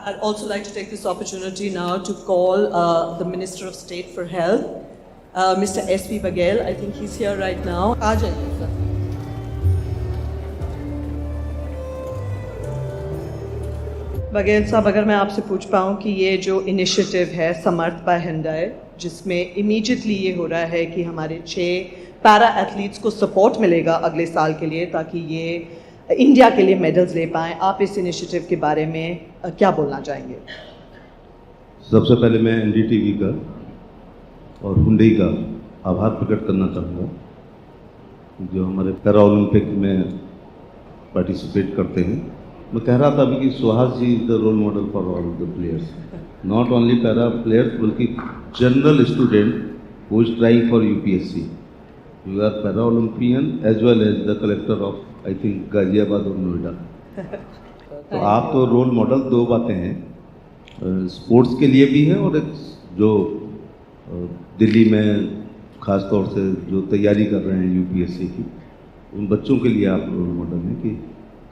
I'd also like to take this opportunity now to call the Minister of State for Health, Mr. S.P. Baghel. I think he's here right now. आ जाइए sir. Baghel साहब, अगर मैं आपसे पूछ पाऊँ कि ये जो इनिशिएटिव है समर्थ बाय हिंडाई, जिसमें इमीडिएटली ये हो रहा है कि हमारे 6 पैरा एथलीट्स को सपोर्ट मिलेगा अगले साल के लिए ताकि ये इंडिया के लिए मेडल्स ले पाएँ, आप इस इनिशिएटिव के बारे में क्या बोलना चाहेंगे? सबसे पहले मैं एनडीटीवी का और हुंडई का आभार प्रकट करना चाहूँगा, जो हमारे पैरा ओलंपिक में पार्टिसिपेट करते हैं। मैं कह रहा था अभी कि Suhas ji is the role model for all the players, not only para players बल्कि general student who is trying for UPSC. You are para Olympian as well as the collector of I think Ghaziabad और नोएडा। तो आप तो role model, 2 बातें हैं, sports के लिए भी है और एक जो दिल्ली में ख़ास तौर से जो तैयारी कर रहे हैं यूपीएससी की, उन बच्चों के लिए आप रोल मॉडल हैं कि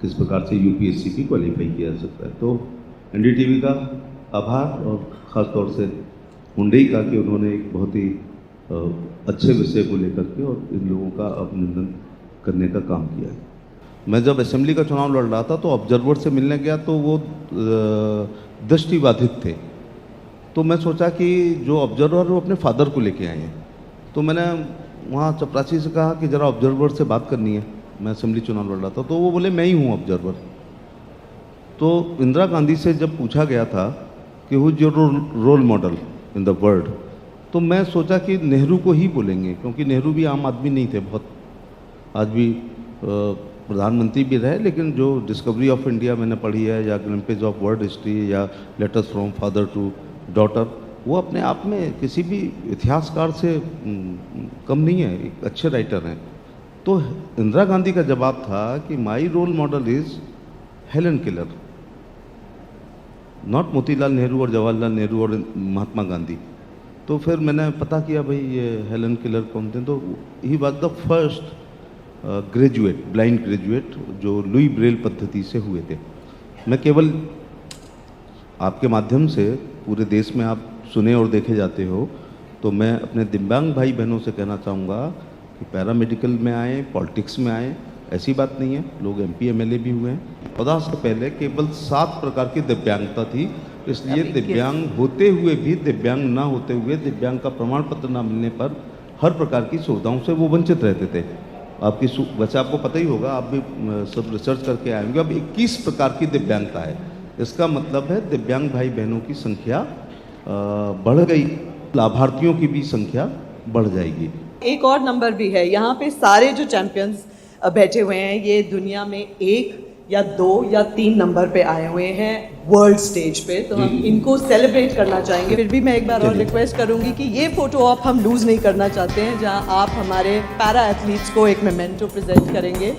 किस प्रकार से यूपीएससी की क्वालिफाई किया जा सकता है। तो एनडीटीवी का आभार और ख़ास तौर से हुंडई का कि उन्होंने एक बहुत ही अच्छे विषय को लेकर के और इन लोगों का अभिनंदन करने का काम किया है। मैं जब असेंबली का चुनाव लड़ रहा था तो ऑब्जर्वर से मिलने गया तो वो दृष्टिबाधित थे, तो मैं सोचा कि जो ऑब्जर्वर वो अपने फादर को लेके आए हैं, तो मैंने वहाँ चपरासी से कहा कि ज़रा ऑब्जर्वर से बात करनी है, मैं असेंबली चुनाव लड़ रहा था। तो वो बोले मैं ही हूँ ऑब्जर्वर। तो इंदिरा गांधी से जब पूछा गया था कि who is your role model in the world, तो मैं सोचा कि नेहरू को ही बोलेंगे, क्योंकि नेहरू भी आम आदमी नहीं थे, बहुत आज भी प्रधानमंत्री भी रहे, लेकिन जो डिस्कवरी ऑफ इंडिया मैंने पढ़ी है या ग्लिम्पेज ऑफ वर्ल्ड हिस्ट्री या letters from father to daughter, वो अपने आप में किसी भी इतिहासकार से कम नहीं है, एक अच्छे राइटर हैं। तो इंदिरा गांधी का जवाब था कि my role model is Helen Keller, not Motilal Nehru और जवाहरलाल नेहरू और महात्मा गांधी। तो फिर मैंने पता किया भाई ये हेलन केलर कौन थे, तो he was the first graduate, blind graduate जो लुई ब्रेल पद्धति से हुए थे। मैं केवल आपके माध्यम से पूरे देश में आप सुने और देखे जाते हो, तो मैं अपने दिव्यांग भाई बहनों से कहना चाहूँगा कि पैरामेडिकल में आए, पॉलिटिक्स में आए, ऐसी बात नहीं है, लोग एमपी एमएलए भी हुए हैं। 14 से पहले केवल 7 प्रकार की दिव्यांगता थी, इसलिए दिव्यांग होते हुए भी, दिव्यांग ना होते हुए, दिव्यांग का प्रमाण पत्र ना मिलने पर हर प्रकार की सुविधाओं से वो वंचित रहते थे। आपकी वैसे आपको पता ही होगा, आप भी सब रिसर्च करके आएंगे, अब 21 प्रकार की दिव्यांगता है। इसका मतलब है दिव्यांग भाई बहनों की संख्या बढ़ गई, लाभार्थियों की भी संख्या बढ़ जाएगी। एक और नंबर भी है, यहाँ पे सारे जो चैंपियंस बैठे हुए हैं ये दुनिया में 1 या 2 या 3 नंबर पे आए हुए हैं वर्ल्ड स्टेज पे, तो हम इनको सेलिब्रेट करना चाहेंगे। फिर भी मैं एक बार और रिक्वेस्ट करूंगी कि ये फोटो आप हम लूज नहीं करना चाहते हैं, जहां आप हमारे पैरा एथलीट्स को एक मेमेंटो प्रेजेंट करेंगे।